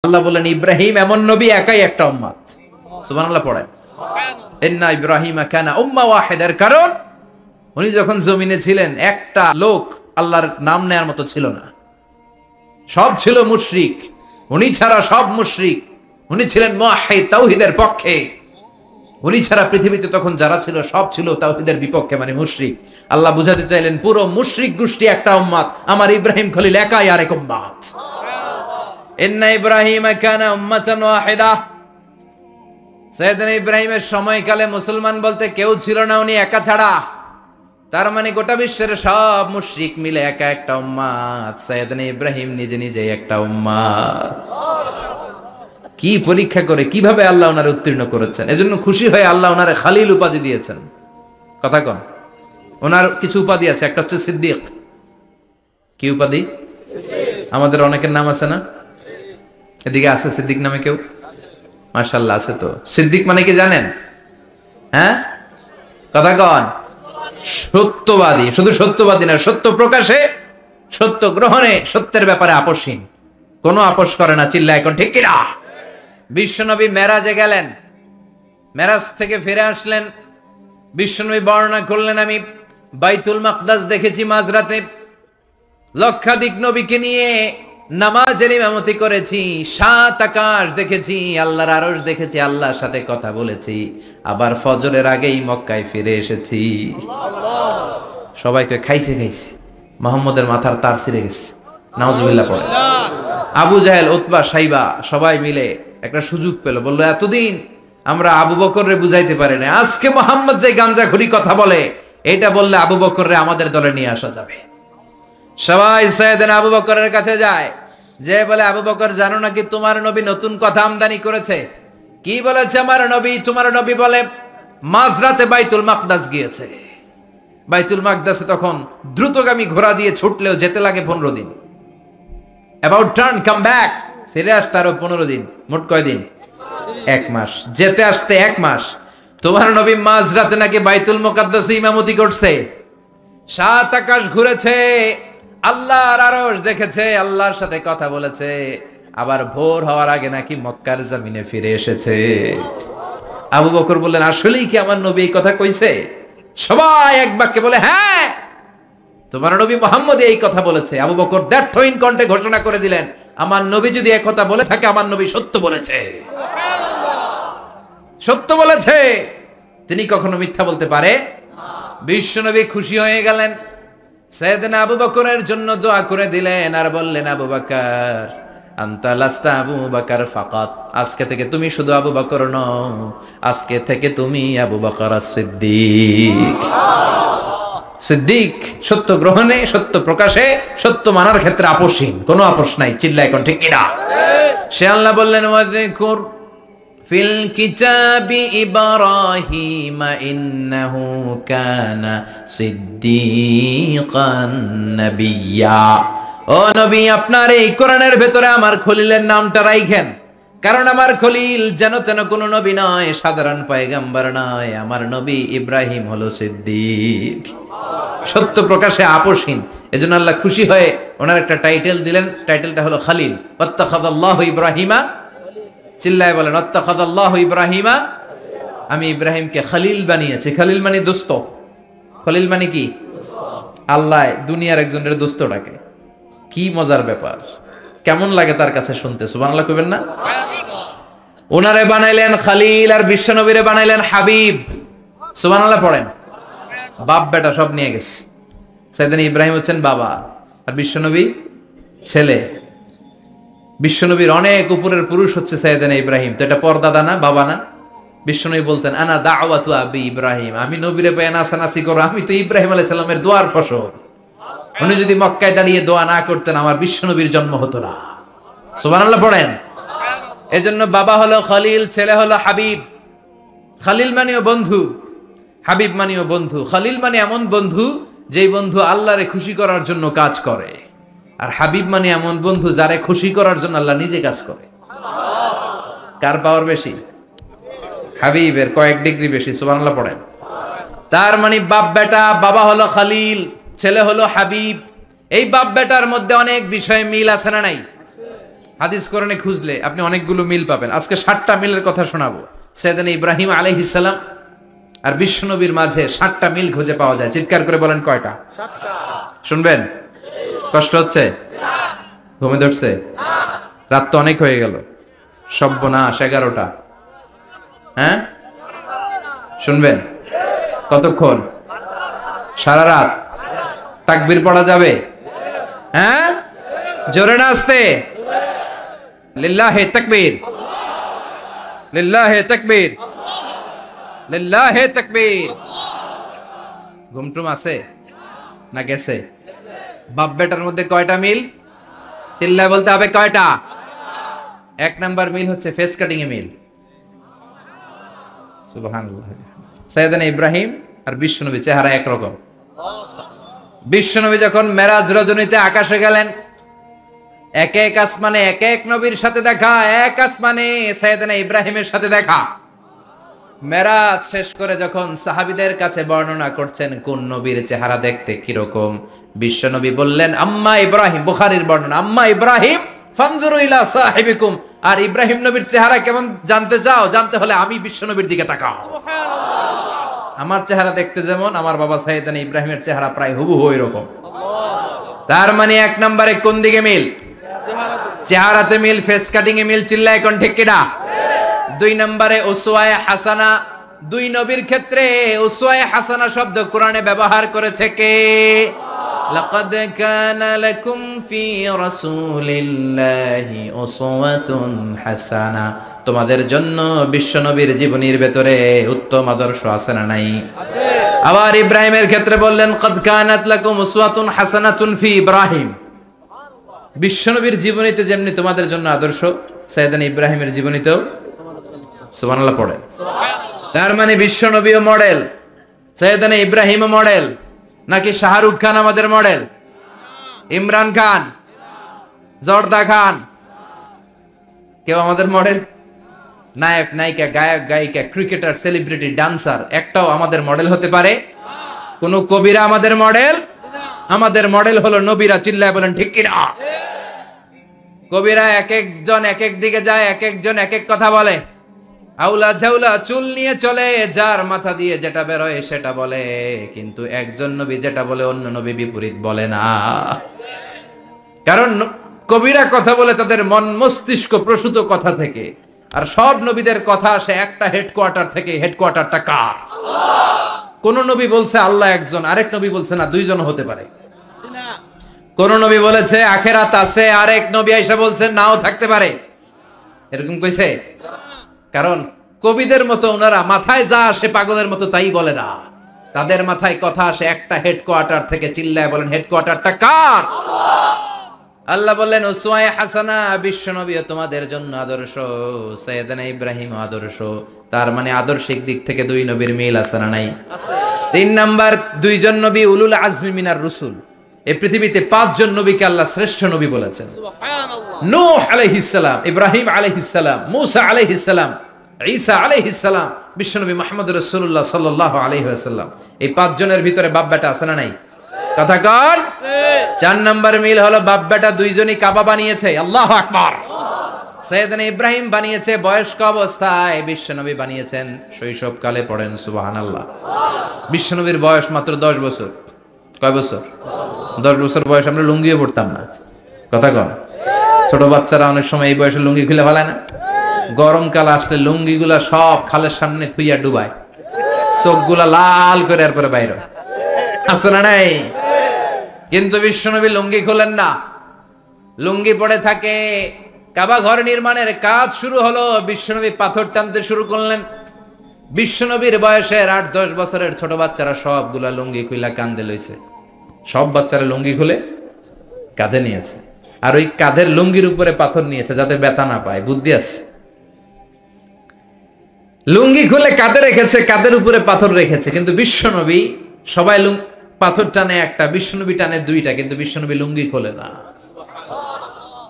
আল্লাহ বলেন ইব্রাহিম এমন নবী, একাই একটা উম্মত। সুবহানাল্লাহ পড়েন। ইন্না ইব্রাহিমা কানা উম্মাহ ওয়াহিদার, কারণ উনি যখন জমিনে ছিলেন একটা লোক আল্লাহর নাম নেয়ার মতো ছিল না, সব ছিল মুশরিক। উনি ছাড়া সব মুশরিক। উনি ছিলেন মুওয়াহহিদ, তাওহীদের পক্ষে। উনি ছাড়া পৃথিবীতে তখন যারা ছিল সব ছিল তাওহীদের বিপক্ষে, মানে মুশরিক। আল্লাহ বুঝাতে চাইলেন পুরো মুশরিক গোষ্ঠী একটা উম্মত, আমার ইব্রাহিম খলিল একাই আরেক উম্মত। ইন্না ইব্রাহিমা কানা উম্মাতান ওয়াহিদা। সাইয়েদনা ইব্রাহিমের সময়কালে মুসলমান বলতে কেউ ছিল না, উনি একা ছাড়া। তার মানে গোটা বিশ্বের সব মুশরিক মিলে একা একটা উম্মত, সাইয়েদনা ইব্রাহিম নিজে নিজে একটা উম্মত। কি পরীক্ষা করে কিভাবে আল্লাহ ওনারে উত্তীর্ণ করেছেন, এজন্য খুশি হয়ে আল্লাহ ওনারে খালিল উপাধি দিয়েছেন। কথা কন, ওনার কিছু উপাধি আছে, একটা হচ্ছে সিদ্দিক। কি উপাধি? আমাদের অনেকের নাম আছে না? এদিকে আছে সিদ্দিক নামে কেউ? মাশাআল্লাহ আছে। তো সিদ্দিক মানে কি জানেন? হ্যাঁ, কথা কন। সত্যবাদী। শুধু সত্যবাদী না, সত্য প্রকাশে, সত্য গ্রহণে, সত্যের ব্যাপারে আপোষহীন, কোনো আপোষ করে না। চিল্লা এখন ঠিক কিনা? বিশ্বনবী মেরাজে গেলেন, মেরাজ থেকে ফিরে আসলেন। বিশ্বনবী বর্ণনা করলেন, আমি বাইতুল মাকদাস দেখেছি মাঝরাতে, লক্ষাধিক নবীকে নিয়ে নামাজের ইমামতি করেছি, 7 আকাশ দেখেছি, আল্লাহর আরশ দেখেছি, আল্লাহর সাথে কথা বলেছি, আবার ফজরের আগেই মক্কায় ফিরে এসেছি। সবাইকে খাইছে মুহাম্মদের মাথার তার ছিঁড়ে গেছে। নাউজুবিল্লাহ পড়ে। আবু জাহেল, উতবা, সাইবা সবাই মিলে একটা সুযোগ পেল, বলল এতদিন আমরা আবু বকররে বুঝাইতে পারি না, আজকে মুহাম্মদ যে গাঞ্জাখুরি কথা বলে, এটা বললে আবু বকররে আমাদের দলে নিয়ে আসা যাবে। সবাই সাইয়েদনা আবু বকরের কাছে যায়, যে বলে আবু বকর জানো নাকি তোমার নবী নতুন কথা আমদানি করেছে? কি বলেছে আমার নবী? তোমার নবী বলে মাঝরাতে বাইতুল মাকদাস গিয়েছে। বাইতুল মাকদাসে তখন দ্রুতগামী ঘোড়া দিয়ে ছুটলেও যেতে লাগে 15 দিন। অ্যাবাউট টার্ন কাম ব্যাক, ফিরে আসতে আরো 15 দিন। মোট কয় দিন? 1 মাস। যেতে আসতে 1 মাস। তোমার নবী মাঝরাতে নাকি বাইতুল মুকাদ্দাসে ইমামতি করছে, 7 আকাশ ঘুরেছে, আল্লাহর আরশ দেখেছে, আল্লাহর সাথে কথা বলেছে, আবার ভোর হওয়ার আগে নাকি মক্কার জমিনে ফিরে এসেছে। আবু বকর বললেন আসলেই কি আমার নবী এই কথা কইছে? সবাই এক বাক্যে বলে হ্যাঁ, তোমার নবী মুহাম্মদ এই কথা বলেছে। আবু বকর দ্ব্যর্থহীন কণ্ঠে ঘোষণা করে দিলেন, আমার নবী যদি এই কথা বলে থাকে, আমার নবী সত্য বলেছে। সত্য বলেছে, তিনি কখনো মিথ্যা বলতে পারে? বিশ্বনবী খুশি হয়ে গেলেন, সাইয়েদনা আবু বকরের জন্য দোয়া করে দিলেন, আর বললেন আবু বকর আনতা লাস্তা আবু বকর ফাকাত, আজকে থেকে তুমি শুধু আবু বকর নও, আজকে থেকে তুমি আবু বকর সিদ্দিক। সিদ্দিক সত্য গ্রহণে, সত্য প্রকাশে, সত্য মানার ক্ষেত্রে আপোষহীন, কোনো আপোষ নাই। চিল্লা এখন ঠিক কিনা? সে আল্লাহ বললেন ওয়াযকুর ফিল কিতাবি ইব্রাহিম ইন্নাহু কানা সিদ্দিকান নাবিয়্যা। ও নবী, আপনার এই কোরআনের ভেতরে আমার খলিলের নামটা রাখেন, কারণ আমার খলিল যেন তেন কোনো নবী নয়, সাধারণ পয়গম্বর নয়, আমার নবী ইব্রাহিম হলো সিদ্দিক, সত্য প্রকাশে আপোষহীন। এজন্য আল্লাহ খুশি হয়ে ওনার একটা টাইটেল দিলেন, টাইটেলটা হলো খালিল। ওয়াত্তাখাযাল্লাহু ইব্রাহিমা, চিল্লায় বলেন ওয়াত্তাখাযাল্লাহু ইব্রাহিমা, আমি ইব্রাহিমকে খালিল বানিয়েছি। খালিল মানে দোস্ত। খলিল মানে কি? আল্লাহ দুনিয়ার একজনের দোস্ত ডাকে। কি মজার ব্যাপার, কেমন লাগে তার কাছে শুনতে? সুবহানাল্লাহ কইবেন না? ওনারে বানাইলেন খালিল, আর বিশ্বনবীরে বানাইলেন হাবিব। সুবহানাল্লাহ পড়েন। বাপ বেটা সব নিয়ে গেছে। সাইয়েদনা ইব্রাহিম হচ্ছেন বাবা, আর বিশ্বনবী ছেলে। বিশ্বনবীর অনেক উপরের পুরুষ হচ্ছে সাইয়েদনা ইব্রাহিম। তো এটা পরদাদা না, বাবা না? বিশ্বনবী বলতেন আনা দাওয়াতু আবি ইব্রাহিম, আমি নবীরে পেয়ে নাসানাসি করো, আমি তো ইব্রাহিম আলাইহিস সালামের দোয়ার ফসল। উনি যদি মক্কায় দাঁড়িয়ে দোয়া না করতেন, আমার বিশ্বনবীর জন্ম হতো না। সুবহানাল্লাহ পড়েন। এজন্য বাবা হলো খলিল, ছেলে হলো হাবিব। খলিল মানেও বন্ধু, হাবিব মানেও বন্ধু। খলিল মানে এমন বন্ধু যেই বন্ধু আল্লাহরে খুশি করার জন্য কাজ করে, আর হাবিব মানে এমন বন্ধু যারে খুশি করার জন্য আল্লাহ নিজে কাজ করে। কার পাওয়ার বেশি? হাবিবের কয়েক ডিগ্রি বেশি। সুবহানাল্লাহ পড়েন। তার মানে বাপ বেটা, বাবা হলো খলিল, ছেলে হলো হাবিব। এই বাপ বেটার মধ্যে অনেক বিষয়ে মিল আছে না নাই? হাদিস কোরআনে খুঁজলে আপনি অনেকগুলো মিল পাবেন। আজকে 7টা মিলের কথা শোনাবো। সাইয়েদনা ইব্রাহিম আলাইহিস সালাম আর বিশ্বনবীর মাঝে 7টা মিল খুঁজে পাওয়া যায়। চিৎকার করে বলেন কয়টা? 7টা। শুনবেন? কষ্ট হচ্ছে? ঘুমে ধরছে? রাত তো অনেক হয়ে গেল। সর্বনাশ 11টা। হ্যাঁ, শুনবেন? কতক্ষণ? সারা রাত। তাকবীর পড়া যাবে? হ্যাঁ, জোরে না আস্তে? লিল্লাহে তাকবীর, লিল্লাহে তাকবীর, লিল্লাহে তাকবীর। ঘুমটুম আছে না গেছে? বাপ বেটার মধ্যে কয়টা মিল? চিল্লায় বলতে হবে কয়টা? 1 নাম্বার মিল হচ্ছে ফেস কাটিং এ মিল। সুবহানাল্লাহ। সাইয়েদনা ইব্রাহিম আর বিশ্বনবী চেহারা একরকম। বিশ্বনবী যখন মেরাজ রজনীতে আকাশে গেলেন, এক এক আসমানে এক এক নবীর সাথে দেখা, এক আসমানে সাইয়েদনা ইব্রাহিমের সাথে দেখা। মেরাজ শেষ করে যখন সাহাবীদের কাছে বর্ণনা করছেন কোন নবীর চেহারা দেখতে কিরকম, বিশ্বনবী বললেন আম্মা ইব্রাহিম, বুখারীর বর্ণনা, আম্মা ইব্রাহিম ফানজুরু ইলা সাহিবিকুম। আর ইব্রাহিম নবীর চেহারা কেমন জানতে চাও? জানতে হলে আমি বিশ্বনবীর দিকে তাকাও। আমার চেহারা দেখতে যেমন, আমার বাবা সাইয়েদনা ইব্রাহিমের চেহারা প্রায় হুবহু এরকম। তার মানে 1 নম্বরে কোন দিকে মিল? চেহারাতে মিল, ফেস কাটিং এ মিল। চিল্লায় কোন ঠিক কিনা? 2 নম্বরে উসওয়ায়ে হাসানা। 2 নবীর ক্ষেত্রে উসওয়ায়ে হাসানা শব্দ কোরআনে ব্যবহার করেছে কে? লাকাদ কানা লাকুম ফি রাসূলিল্লাহি উসওয়াতুন হাসানা। তোমাদের জন্য বিশ্বনবীর জীবনীর ভেতরে উত্তম আদর্শ আছে না নাই? আছে। আবার ইব্রাহিমের ক্ষেত্রে বললেন কাদ কানাত লাকুম উসওয়াতুন হাসানাতুন ফি ইব্রাহিম। বিশ্বনবীর জীবনীতে যেমনি তোমাদের জন্য আদর্শ, সাইয়েদনা ইব্রাহিমের জীবনীতেও সুবহানাল্লাহ পড়ে। তার মানে বিশ্বনবীও মডেল, সাইয়েদনা ইব্রাহিমও মডেল। নাকি শাহরুখ খান আমাদের মডেল? ইমরান খান, জর্দা খান, কেউ আমাদের মডেল? নায়ক নায়িকা, গায়ক গায়িকা, ক্রিকেটার, সেলিব্রিটি, ডান্সার একটাও আমাদের মডেল হতে পারে? কোন কবিরা আমাদের মডেল? আমাদের মডেল হলো নবীরা। চিল্লায় বলেন ঠিক কিনা? কবিরা এক একজন এক এক দিকে যায়, এক একজন এক এক কথা বলে। আউলা ঝাউলা চুল নিয়ে চলে, যার মাথা দিয়ে যেটা বেরোয় সেটা বলে, কিন্তু একজন নবী যেটা বলে অন্য নবী বিপরীত বলে না। কারণ কবিরা কথা বলে তাদের মন মস্তিষ্ক প্রসূত কথা থেকে, আর সব নবীদের কথা আসে একটা হেডকোয়ার্টার থেকে। হেডকোয়ার্টারটা কার? কোন নবী বলছে আল্লাহ একজন, আরেক নবী বলছে না 2 জন হতে পারে। কোন নবী বলেছে আখিরাত আছে, আরেক নবী আইসা বলছে নাও থাকতে পারে। এরকম কইছে? কারণ কবিদের মতো ওনারা মাথায় যা আসে পাগলের মতো তাই বলে না। তাদের মাথায় কথা আসে একটা হেডকোয়ার্টার থেকে। চিল্লায় বলেন হেডকোয়ার্টারটা কার? আল্লাহ বললেন উসওয়ায়ে হাসানা, বিশ্বনবী তোমাদের জন্য আদর্শ, সাইয়েদনা ইব্রাহিম আদর্শ। তার মানে আদর্শিক দিক থেকে 2 নবীর মিল আছে না নাই? আছে। 3 নাম্বার, 2 জন নবী উলুল আজমি মিনার রাসূল। এই পৃথিবীতে 5 জন নবীকে আল্লাহ শ্রেষ্ঠ নবী বলেছেন। সুবহানাল্লাহ। নূহ আলাইহিস সালাম, ইব্রাহিম আলাইহিস সালাম, মূসা আলাইহিস সালাম, ঈসা আলাইহিস সালাম, বিশ্বনবী মুহাম্মদ রাসূলুল্লাহ সাল্লাল্লাহু আলাইহি ওয়াসাল্লাম। এই 5 জনের ভিতরে বাপ বেটা আছে না নাই? কথা কর। 4 নাম্বার মিল হলো বাপ বেটা 2 জনই কাবা বানিয়েছে। আল্লাহু আকবার। সাইয়েদনা ইব্রাহিম বানিয়েছে বয়স্ক অবস্থায়, বিশ্বনবী বানিয়েছেন শৈশবকালে। পড়েন সুবহানাল্লাহ। বিশ্বনবীর বয়স মাত্র 10 বছর। কয় বছর? 10 বছর বয়স আমরা লুঙ্গিও পড়তাম না। কথা কন। ছোট বাচ্চারা অনেক সময় এই বয়সে লুঙ্গি খুলে ফেলায় না? গরমকাল আসলে লুঙ্গিগুলা সব খালের সামনে থুইয়া ডুবায়, চোখগুলা লাল করে এরপরে বাইরে আছে না নাই? কিন্তু বিশ্বনবী লুঙ্গি খোলেন না, লুঙ্গি পড়ে থাকে। কাবা ঘর নির্মাণের কাজ শুরু হলো, বিশ্বনবী পাথর টানতে শুরু করলেন। বিশ্বনবীর বয়সের 8-10 বছরের ছোট বাচ্চারা সবগুলা লুঙ্গি খুইলা কাঁধে লইছে। সব বাচ্চারা লুঙ্গি খুলে কাঁধে নিয়েছে, আর ওই কাঁধের লুঙ্গির উপরে পাথর নিয়েছে যাতে ব্যথা না পায়। বুদ্ধি আছে। লুঙ্গি খুলে কাঁধে রেখেছে, কাঁধের উপরে পাথর রেখেছে। কিন্তু বিশ্বনবী, সবাই পাথর টানে একটা, বিশ্বনবী টানে 2টা, কিন্তু বিশ্বনবী লুঙ্গি খোলে না।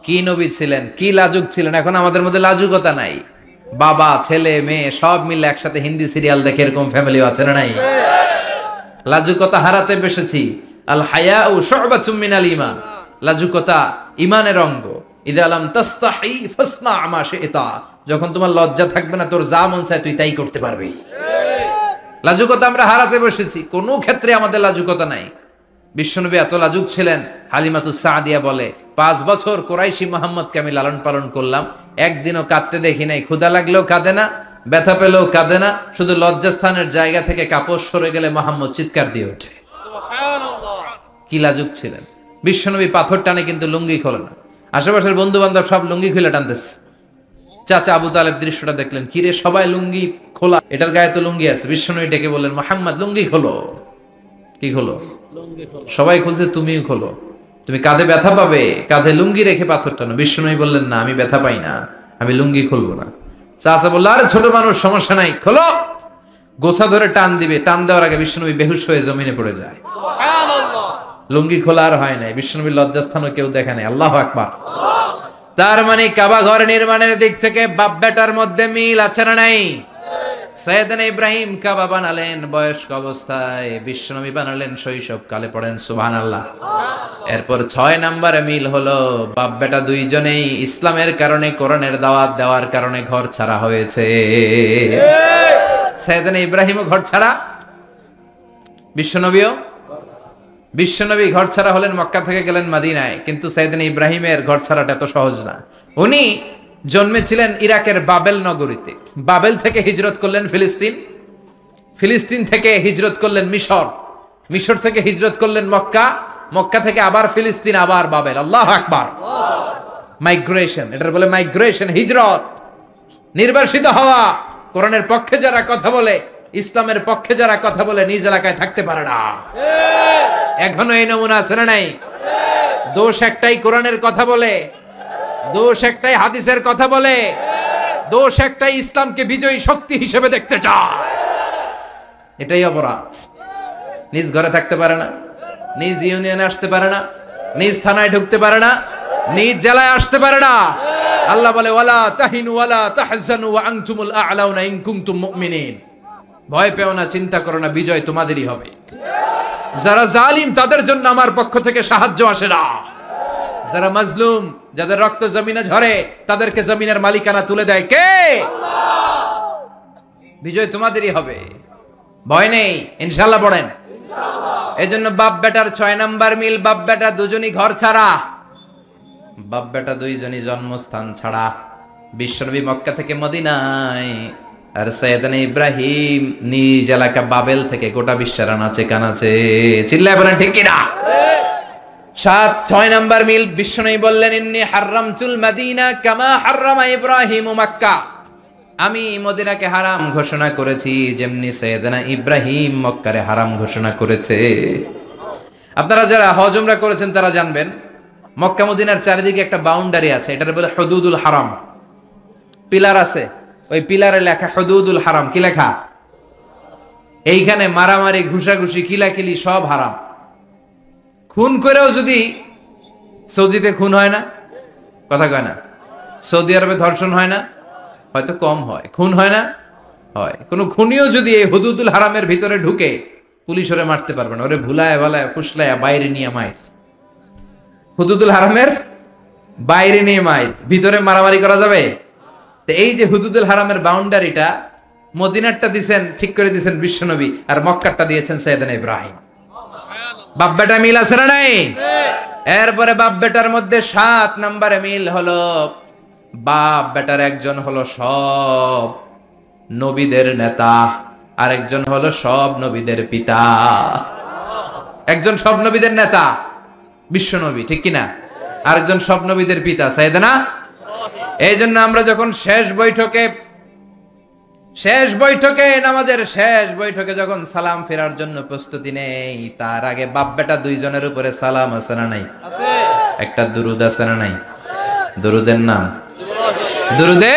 কি নবী ছিলেন, কি লাজুক ছিলেন। এখন আমাদের মধ্যে লাজুকতা নাই। বাবা ছেলে মেয়ে সব মিলে একসাথে হিন্দি সিরিয়াল দেখে, এরকম ফ্যামিলিও আছে না নাই? লাজুকতা হারাতে বসেছি। আল হায়াউ শু'বাতুম মিনাল ঈমান। লাজুকতা ঈমানের অঙ্গ। ইযা লাম তাস্তাহি ফাসনা মা শি'তা, যখন তোমার লজ্জা থাকবে না তোর যা মন চায় তুই তাই করতে পারবি। লাজুকতা আমরা হারাতে বসেছি, কোনো ক্ষেত্রে আমাদের লাজুকতা নাই। বিশ্বনবী এত লাজুক ছিলেন, হালিমাতুস সাদিয়া বলে 5 বছর কুরাইশি মুহাম্মদকে আমি লালন পালন করলাম, একদিনও কাঁদতে দেখি নাই। ক্ষুধা লাগলেও কাঁদে না, ব্যথা পেলেও কাঁদে না, শুধু লজ্জাস্থানের জায়গা থেকে কাপড় সরে গেলে মুহাম্মদ চিৎকার দিয়ে ওঠে। সুবহানাল্লাহ, কি লাজুক ছিলেন। বিশ্বনবী পাথর টানে কিন্তু লুঙ্গি খোলে না। আশেপাশের বন্ধু বান্ধব সব লুঙ্গি খুলে টানতেছে। চাচা আবু তালেব দৃশ্যটা দেখলেন, কিরে সবাই লুঙ্গি খোলা, এটার গায়ে তো লুঙ্গি আছে। বিশ্বনবী ডেকে বললেন, মুহাম্মদ লুঙ্গি খোলো। কি খোলো? সবাই খুলছে, তুমিও খোলো। তুমি কাঁধে ব্যথা পাবে, কাঁধে লুঙ্গি রেখে পাথর টানো। বিশ্বনবী বললেন, না আমি ব্যথা পাই না, আমি লুঙ্গি খুলবো না। চাচা বলল, আরে ছোট মানুষ, সমস্যা নাই, খোলো। গোছা ধরে টান দিবে, টান দেওয়ার আগে বিশ্বনবী বেহুশ হয়ে জমিনে পড়ে যায়। সুবহানাল্লাহ, লুঙ্গি খোলা আর হয় নাই। বিশ্বনবীর লজ্জাস্থানও কেউ দেখে নাই। আল্লাহু আকবার। তার মানে কাবা ঘর নির্মাণের দিক থেকে বাপ বেটার মধ্যে মিল আছে না নাই? সাইয়েদনা ইব্রাহিম কাবা বানালেন বয়স্ক অবস্থায়, বিশ্বনবী বানালেন শৈশবকালে। পড়েন সুবহানাল্লাহ। এরপর 6 নম্বরে মিল হলো বাপ বেটা দুইজনেই ইসলামের কারণে, কোরআনের দাওয়াত দেওয়ার কারণে ঘর ছাড়া হয়েছে। সাইয়েদনা ইব্রাহিমও ঘর ছাড়া, বিশ্বনবী ঘর ছাড়া হলেন, মক্কা থেকে গেলেন মদিনায়। কিন্তু সাইয়েদনা ইব্রাহিমের ঘর ছাড়াটা এত সহজ না। উনি জন্মেছিলেন ইরাকের বাবেল নগরীতে। বাবেল থেকে হিজরত করলেন ফিলিস্তিন, ফিলিস্তিন থেকে হিজরত করলেন মিশর, মিশর থেকে হিজরত করলেন মক্কা, মক্কা থেকে আবার ফিলিস্তিন, আবার বাবেল। আল্লাহু আকবার। মাইগ্রেশন, এটার বলে মাইগ্রেশন, হিজরত, নির্বাসিত হওয়া। কোরআনের পক্ষে যারা কথা বলে, ইসলামের পক্ষে যারা কথা বলে, নিজ এলাকায় থাকতে পারে না। এখনো এই নমুনা আছে না নাই? দোষ একটাই, কোরআনের কথা বলে। দোষ একটাই, হাদিসের কথা বলে। দোষ একটাই, ইসলামকে বিজয়ী শক্তি হিসেবে দেখতে চায়। এটাই অপরাধ। নিজ ঘরে থাকতে পারে না, নিজ ইউনিয়নে আসতে পারে না, নিজ থানায় ঢুকতে পারে না, নিজ জেলায় আসতে পারে না। আল্লাহ বলে, ওয়ালা তাহিনু ওয়ালা তাহজানু ওয়া আনতুমুল আ'লাউনা ইন কুনতুম মুমিনিন। ভয় পেও না, চিন্তা করো না, বিজয় তোমাদেরই হবে। যারা জালিম তাদের জন্য আমার পক্ষ থেকে সাহায্য আসে না। যারা মাজলুম, যাদের রক্ত জমিনে ঝরে, তাদেরকে জমিনের মালিকানা তুলে দেয় কে? আল্লাহ। বিজয় তোমাদেরই হবে, ভয় নেই, ইনশাআল্লাহ। পড়েন ইনশাআল্লাহ। এজন্য বাপ বেটার 6 নাম্বার মিল, বাপ বেটা দুজনই ঘর ছাড়া, বাপ বেটা দুইজনই জন্মস্থান ছাড়া। বিশ্বনবী মক্কা থেকে মদিনায়, আর সাইয়েদনা ইব্রাহিম নিজ এলাকা বাবেল থেকে গোটা বিশ্বের আনাচে কানাচে। চিল্লায় বলেন ঠিক কিনা? 6 নাম্বার মিল, বিশ্বনবী বললেন, ইন্নী হারামতুল মদিনা কামা হারামা ইব্রাহিম মক্কা। আমি মদিনাকে হারাম ঘোষণা করেছি যেমনি সাইয়েদনা ইব্রাহিম মক্কারে হারাম ঘোষণা করেছে। আপনারা যারা হজ উমরা করেছেন তারা জানবেন, মক্কা মদিনার চারিদিকে একটা বাউন্ডারি আছে, এটার বলে হুদুদুল হারাম। পিলার আছে, ওই পিলারে লেখা হুদুদুল হারাম। কি লেখা? এইখানে মারামারি, ঘুষাঘুষি, কিলাকিলি সব হারাম। খুন করেও যদি, সৌদিতে খুন হয় না, কথা কয় না? সৌদি আরবে ধর্ষণ হয় না, হয়তো কম হয়, খুন হয় না, হয়। কোন খুনিও যদি এই হুদুদুল হারামের ভিতরে ঢুকে, পুলিশ ওরে মারতে পারবে না। ওরে ভুলায় ভালায় ফুসলায় বাইরে নিয়ে মায়ের, হুদুদুল হারামের বাইরে নিয়ে মায়ের, ভিতরে মারামারি করা যাবে? তো এই যে হুদুদুল হারামের বাউন্ডারিটা, মদিনারটা দিয়েছেন, ঠিক করে দিয়েছেন বিশ্বনবী, আর মক্কারটা দিয়েছেন সাইয়েদনা ইব্রাহিম। বাপ বেটা মিল আছে না নাই? এরপরে বাপ বেটার মধ্যে 7 নম্বরে মিল হলো, বাপ বেটার একজন হলো সব নবীদের নেতা, আর একজন হলো সব নবীদের পিতা। একজন সব নবীদের নেতা বিশ্বনবী, ঠিক কিনা? আরেকজন সব নবীদের পিতা সাইয়েদনা। এই জন্য আমরা যখন শেষ বৈঠকে নামাজের শেষ বৈঠকে যখন সালাম ফেরার জন্য প্রস্তুতি নেই, তার আগে বাপ বেটা দুইজনের উপরে সালাম আছে না নাই? আছে। একটা দুরুদ আছে না নাই? দুরুদের নাম দুরুদে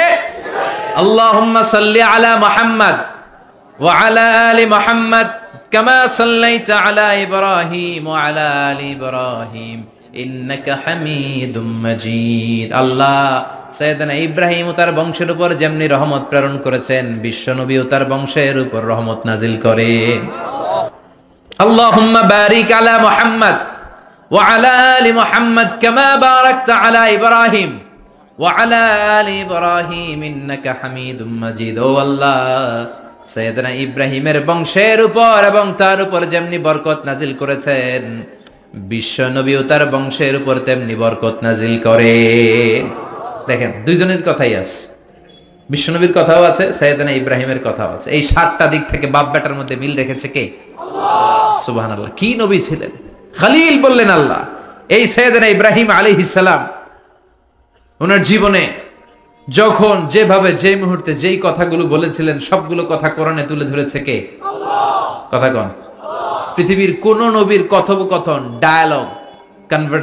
আল্লাহুম্মা সাল্লি আলা মুহাম্মদ ওয়া আলা আলি মুহাম্মদ কামা সাল্লাইতা আলা ইব্রাহিম ওয়া আলা আলি ইব্রাহিম ইন্নাকা হামিদুম মাজিদ। আল্লাহ সাইয়েদনা ইব্রাহিম ও তার বংশের উপর যেমনি রহমত প্রেরণ করেছেন, বিশ্বনবী ও তার বংশের উপর রহমত নাজিল করেন। আল্লাহুম্মা বারিক আলা মুহাম্মদ ওয়া আলা আলি মুহাম্মাদ কামা বারাকতা আলা ইব্রাহিম ওয়া আলা আলি ইব্রাহিম ইন্নাকা হামিদুম মাজিদ। ও আল্লাহ, সাইয়েদনা ইব্রাহিমের বংশের উপর এবং তার উপর যেমনি বরকত নাজিল করেছেন, বিশ্ব নবী ও তার বংশের উপর তেমনি বরকত নাজিল করে। দেখেন, দুইজনের কথাই আছে, বিশ্বনবীর কথাও আছে, সাইয়েদনা ইব্রাহিমের কথাও আছে। এই 7টা দিক থেকে বাপ বেটার মধ্যে মিল রেখেছে কে? আল্লাহ। সুবহানাল্লাহ। কি নবী ছিলেন! খলিল বললেন আল্লাহ। এই সাইয়েদনা ইব্রাহিম আলাইহিস সালাম ওনার জীবনে যখন যেভাবে যে মুহূর্তে যেই কথাগুলো বলেছিলেন, সবগুলো কথা কোরআনে তুলে ধরেছে কে? আল্লাহ। কথা কোন? পৃথিবীর কোন নবীর কথোপকথন, ডায়ালগ, কনভার্স